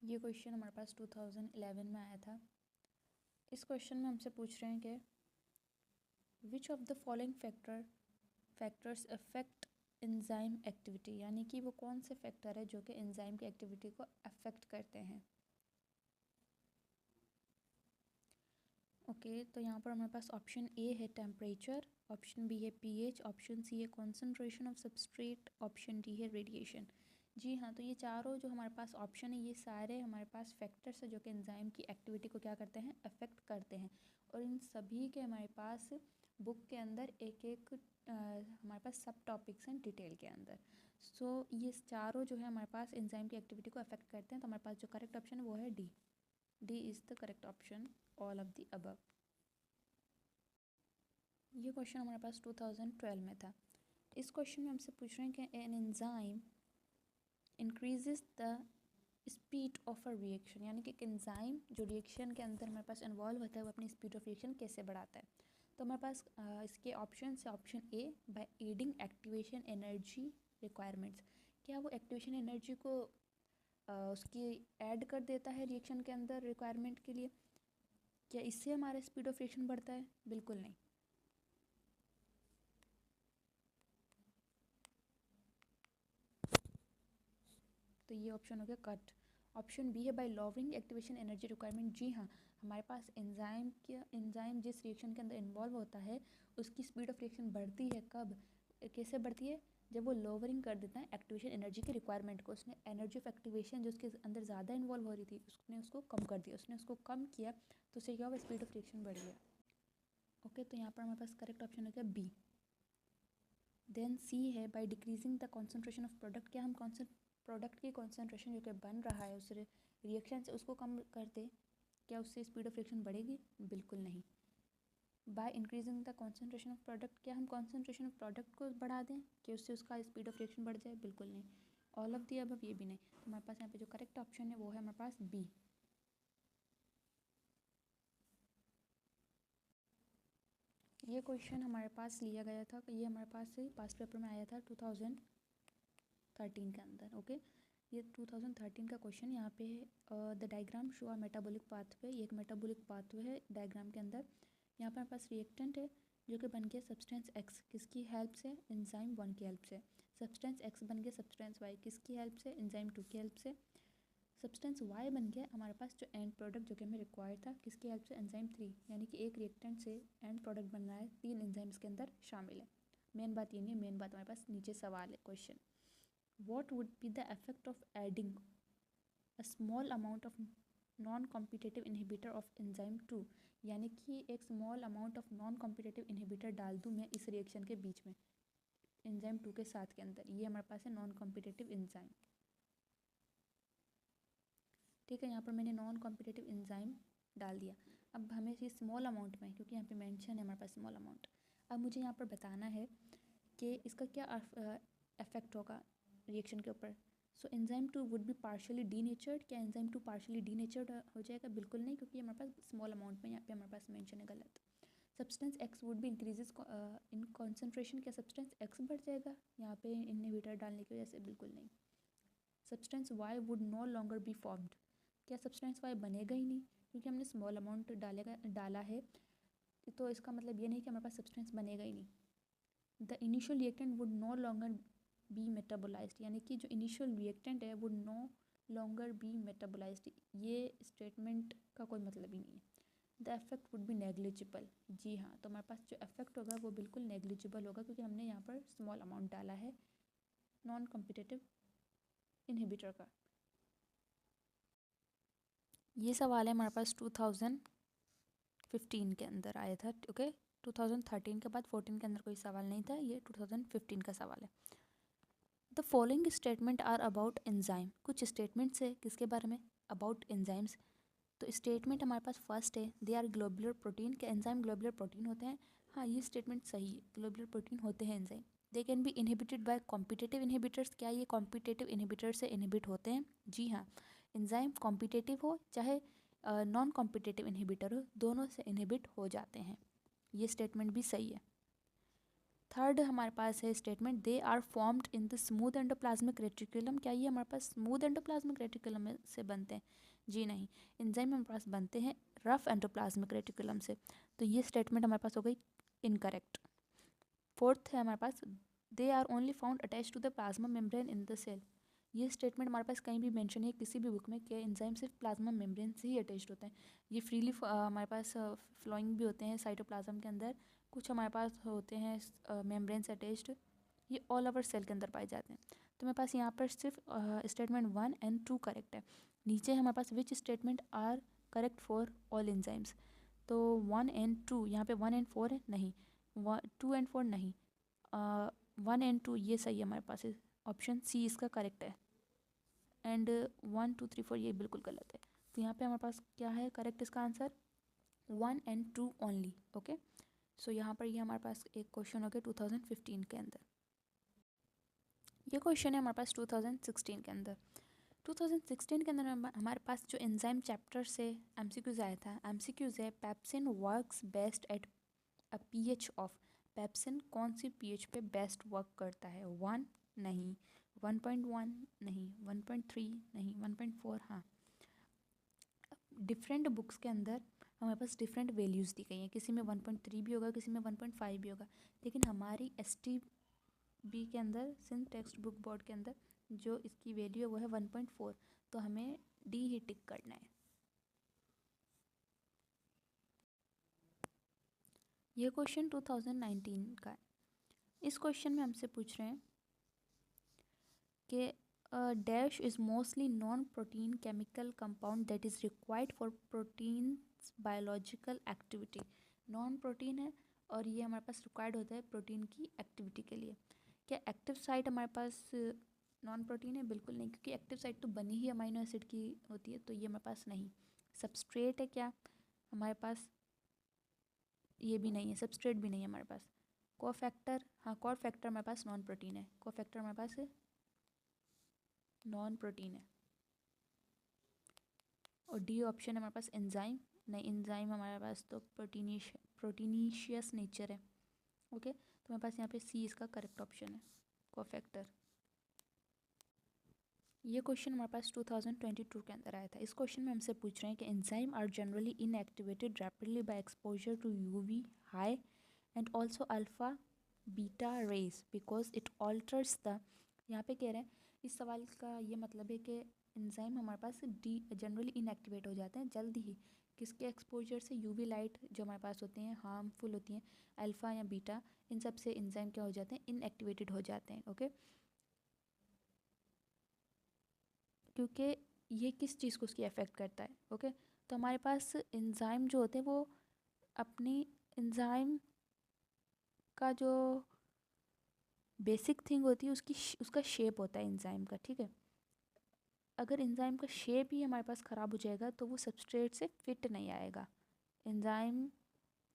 ये क्वेश्चन हमारे पास 2011 में आया था। इस क्वेश्चन में हमसे पूछ रहे हैं कि which of the following factors affect enzyme activity, यानी कि वो कौन से फैक्टर है जो कि एंजाइम की एक्टिविटी को अफेक्ट करते हैं। ओके, तो यहाँ पर हमारे पास ऑप्शन ए है टेम्परेचर, ऑप्शन बी है पीएच, ऑप्शन सी है concentration of substrate, option D है रेडिएशन। जी हाँ, तो ये चारों जो हमारे पास ऑप्शन है ये सारे हमारे पास फैक्टर्स है जो कि एंजाइम की एक्टिविटी को क्या करते हैं, अफेक्ट करते हैं। और इन सभी के हमारे पास बुक के अंदर एक एक हमारे पास सब टॉपिक्स हैं डिटेल के अंदर। सो ये चारों जो है हमारे पास एंजाइम की एक्टिविटी को अफेक्ट करते हैं। तो हमारे पास जो करेक्ट ऑप्शन है वो है D. D is the correct option, all of the above. ये क्वेश्चन हमारे पास 2012 में था। इस क्वेश्चन में हमसे पूछ रहे हैं कि an enzyme increases the speed of a reaction, यानी कि एंजाइम जो रिएक्शन के अंदर हमारे पास इन्वॉल्व होता है वो अपनी स्पीड ऑफ रिएक्शन कैसे बढ़ाता है। तो हमारे पास इसके ऑप्शन है option A by adding activation energy requirements. क्या वो एक्टिवेशन एनर्जी को उसकी ऐड कर देता है रिएक्शन के अंदर रिक्वायरमेंट के लिए। क्या इससे हमारा स्पीड ऑफ रिएक्शन बढ़ता है? बिल्कुल नहीं। तो ये ऑप्शन हो गया कट। ऑप्शन बी है by lowering activation energy requirement. जी हाँ, हमारे पास एंजाइम जिस रिएक्शन के अंदर इन्वॉल्व होता है उसकी स्पीड ऑफ रिएक्शन बढ़ती है। कब, कैसे बढ़ती है? जब वो लोअरिंग कर देता है एक्टिवेशन एनर्जी की रिक्वायरमेंट को। उसने एनर्जी ऑफ एक्टिवेशन जो उसके अंदर ज़्यादा इन्वॉल्व हो रही थी उसने उसको कम कर दिया। उसने उसको कम किया तो उससे क्या हुआ, स्पीड ऑफ रिएक्शन बढ़ गया। ओके, तो यहाँ पर हमारे पास करेक्ट ऑप्शन हो गया बी। देन सी है by decreasing the concentration of product. क्या हम प्रोडक्ट की कॉन्सेंट्रेशन जो कि बन रहा है उस रिएक्शन से उसको कम कर दे, क्या उससे स्पीड ऑफ रिएक्शन बढ़ेगी? बिल्कुल नहीं। By increasing the concentration of product, क्या हम कॉन्सेंट्रेशन ऑफ प्रोडक्ट को बढ़ा दें कि उससे उसका स्पीड ऑफ रिएक्शन बढ़ जाए? बिल्कुल नहीं। ऑल ऑफ दी अबव ये भी नहीं। तो हमारे पास यहाँ पे जो करेक्ट ऑप्शन है वो है हमारे पास बी। ये क्वेश्चन हमारे पास लिया गया था, ये हमारे पास पास्ट पेपर में आया था 2013 के अंदर। ओके, ये 2013 का क्वेश्चन। यहाँ पे the diagram show a metabolic pathway. ये एक मेटाबॉलिक पाथवे है डायग्राम के अंदर। यहाँ पर हमारे पास रिएक्टेंट है जो कि बन गया सब्सटेंस एक्स, किसकी हेल्प से? एंजाइम 1 की हेल्प से। सब्सटेंस एक्स बन गया सब्सटेंस वाई, किसकी हेल्प से? एंजाइम 2 की हेल्प से। सब्सटेंस वाई बन गया हमारे पास जो एंड प्रोडक्ट जो कि हमें रिक्वायर्ड था, किसकी हेल्प से? एंजाइम 3। यानी कि एक रिएक्टेंट से एंड प्रोडक्ट बन रहा है, 3 एंजाइम्स के अंदर शामिल है। मेन बात ये नहीं है, मेन बात हमारे पास नीचे सवाल है question. What would be the effect of adding a small amount of non-competitive inhibitor of enzyme 2? यानी कि एक small amount of non competitive inhibitor डाल दूँ मैं इस रिएक्शन के बीच में एंजाइम 2 के साथ के अंदर। ये हमारे पास है नॉन कॉम्पिटिटिव एंजाइम। ठीक है, यहाँ पर मैंने नॉन कॉम्पिटिटिव एंजाइम डाल दिया। अब हमें ये स्मॉल अमाउंट में, क्योंकि यहाँ पे मेंशन है हमारे पास स्मॉल अमाउंट, अब मुझे यहाँ पर बताना है कि इसका क्या इफेक्ट होगा रिएक्शन के ऊपर। So enzyme 2 would be partially denatured. क्या एंजाइम 2 पार्शियली डीनेचर्ड हो जाएगा? बिल्कुल नहीं, क्योंकि हमारे पास स्मॉल अमाउंट में यहाँ पे हमारे पास मेंशन है, गलत। Substance x would be increases in concentration. क्या सब्सटेंस एक्स बढ़ जाएगा यहाँ पे इनहिबिटर डालने की वजह से? बिल्कुल नहीं। Substance why would no longer be formed. क्या सब्सटेंस वाई बनेगा ही नहीं, क्योंकि हमने स्मॉल अमाउंट डाला है, तो इसका मतलब ये नहीं कि हमारे पास सब्सटेंस बनेगा ही नहीं। The initial reactant would no longer be metabolised, यानी कि जो इनिशियल रिएक्टेंट है would no longer be metabolised. ये स्टेटमेंट का कोई मतलब ही नहीं है। The effect would be negligible. जी हाँ, तो हमारे पास जो इफेक्ट होगा वो बिल्कुल नेग्लिजिबल होगा, क्योंकि हमने यहाँ पर स्मॉल अमाउंट डाला है नॉन कॉम्पिटिटिव इनहिबिटर का। ये सवाल है हमारे पास 2015 के अंदर आया था। ओके, 2013 के बाद 14 के अंदर कोई सवाल नहीं था, ये 2015 का सवाल है। The following statement are about enzyme. कुछ स्टेटमेंट्स है किसके बारे में? About enzymes. तो स्टेटमेंट हमारे पास फर्स्ट है दे आर ग्लोबुलर प्रोटीन। के एंजाइम ग्लोबुलर प्रोटीन होते हैं? हाँ, ये स्टेटमेंट सही है, ग्लोबुलर प्रोटीन होते हैं enzyme. They can be inhibited by competitive inhibitors. क्या ये कॉम्पिटिटिव इनहिबिटर से इनहिबिट होते हैं? जी हाँ, एंजाइम कॉम्पिटिटिव हो चाहे नॉन कॉम्पिटिटिव इनहिबिटर हो, दोनों से इनहिबिट हो जाते हैं। ये स्टेटमेंट भी सही है। थर्ड हमारे पास है statement they are formed in the smooth endoplasmic reticulum. क्या ये हमारे पास स्मूथ एंडोप्लाज्मिक रेटिकुलम में से बनते हैं? जी नहीं, एंजाइम हमारे पास बनते हैं रफ एंडोप्लाज्मिक रेटिकुलम से। तो ये स्टेटमेंट हमारे पास हो गई इनकरेक्ट। फोर्थ है हमारे पास they are only found attach to the plasma membrane in the cell. ये स्टेटमेंट हमारे पास कहीं भी मेंशन है किसी भी बुक में कि एंजाइम सिर्फ प्लाज्मा मेम्ब्रेन से ही अटैच्ड होते हैं। ये फ्रीली हमारे पास फ्लोइंग भी होते हैं साइटोप्लाज्म के अंदर, कुछ हमारे पास होते हैं मेम्ब्रेन से अटैच्ड, ये ऑल ओवर सेल के अंदर पाए जाते हैं। तो मेरे पास यहाँ पर सिर्फ स्टेटमेंट 1 एंड 2 करेक्ट है। नीचे हमारे पास which statement are correct for all enzymes, तो 1 एंड 2, यहाँ पे 1 एंड 4 है नहीं, 2 एंड 4 नहीं, 1 एंड 2 ये सही है हमारे पास, ऑप्शन सी इसका करेक्ट है। एंड 1 2 3 4 ये बिल्कुल गलत है। तो यहाँ पे हमारे पास क्या है करेक्ट इसका आंसर? 1 and 2 only. ओके, सो यहाँ पर ये हमारे पास एक क्वेश्चन हो गया 2015 के अंदर। ये क्वेश्चन है हमारे पास 2016 के अंदर। 2016 के अंदर हमारे पास जो एंजाइम चैप्टर से एमसीक्यूज आया था, एमसीक्यूज है pepsin works best at a pH of. Pepsin कौन सी पीएच पे बेस्ट वर्क करता है? 1 नहीं, 1.1 नहीं, 1.3 नहीं, 1.4 हाँ। डिफरेंट बुक्स के अंदर हमारे पास डिफरेंट वैल्यूज़ दी गई हैं, किसी में 1.3 भी होगा, किसी में 1.5 भी होगा, लेकिन हमारी STB के अंदर सिंध टेक्स्ट बुक बोर्ड के अंदर जो इसकी वैल्यू है वो है 1.4, तो हमें डी ही टिक करना है। ये क्वेश्चन 2019 का है। इस क्वेश्चन में हमसे पूछ रहे हैं कि dash is mostly non protein chemical compound that is required for protein biological activity. Non protein है और ये हमारे पास रिक्वायर्ड होता है प्रोटीन की एक्टिविटी के लिए। क्या एक्टिव साइट हमारे पास नॉन प्रोटीन है? बिल्कुल नहीं, क्योंकि एक्टिव साइट तो बनी ही अमाइनो एसिड की होती है, तो ये हमारे पास नहीं। सबस्ट्रेट है क्या हमारे पास? ये भी नहीं है, सबस्ट्रेट भी नहीं है हमारे पास। कोफैक्टर, हाँ कोफैक्टर हमारे पास नॉन प्रोटीन है, कोफैक्टर हमारे पास नॉन प्रोटीन है। और डी ऑप्शन है हमारे पास एंजाइम, नहीं एंजाइम हमारे पास तो प्रोटीनीशियस नेचर है। ओके, तो हमारे पास यहाँ पे सी इसका करेक्ट ऑप्शन है, कोफैक्टर। ये क्वेश्चन हमारे पास 2022 के अंदर आया था। इस क्वेश्चन में हमसे पूछ रहे हैं कि enzyme are generally inactivated rapidly by exposure to UV high and also alpha beta rays because it alters the. यहाँ पे कह रहे हैं इस सवाल का ये मतलब है कि एंजाइम हमारे पास जनरली इनएक्टिवेट हो जाते हैं जल्दी ही, किसके एक्सपोजर से? यूवी लाइट जो हमारे पास होती हैं हार्मफुल होती हैं, अल्फ़ा या बीटा, इन सब से एंजाइम क्या हो जाते हैं? इनएक्टिवेटेड हो जाते हैं। ओके, क्योंकि ये किस चीज़ को उसकी अफेक्ट करता है? ओके, तो हमारे पास एंजाइम जो होते हैं वो अपनी एंजाइम का जो बेसिक थिंग होती है उसका शेप होता है एंजाइम का, ठीक है। अगर एंजाइम का शेप ही हमारे पास ख़राब हो जाएगा तो वो सबस्ट्रेट से फिट नहीं आएगा। एंजाइम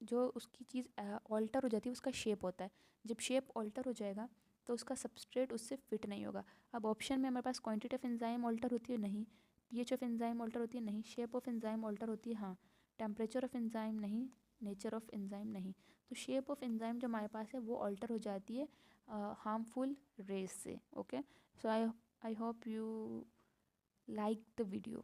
जो उसकी चीज़ ऑल्टर हो जाती है उसका शेप होता है, जब शेप ऑल्टर हो जाएगा तो उसका सबस्ट्रेट उससे फिट नहीं होगा। अब ऑप्शन में हमारे पास क्वांटिटी ऑफ एंजाइम ऑल्टर होती है नहीं, पीएच ऑफ एंजाइम ऑल्टर होती है नहीं, शेप ऑफ एंजाइम ऑल्टर होती है हाँ, टेम्परेचर ऑफ एंजाइम नहीं, नेचर ऑफ एंजाइम नहीं। तो शेप ऑफ एंजाइम जो हमारे पास है वो ऑल्टर हो जाती है हार्मफुल रेज से। Okay, so I hope you like the video.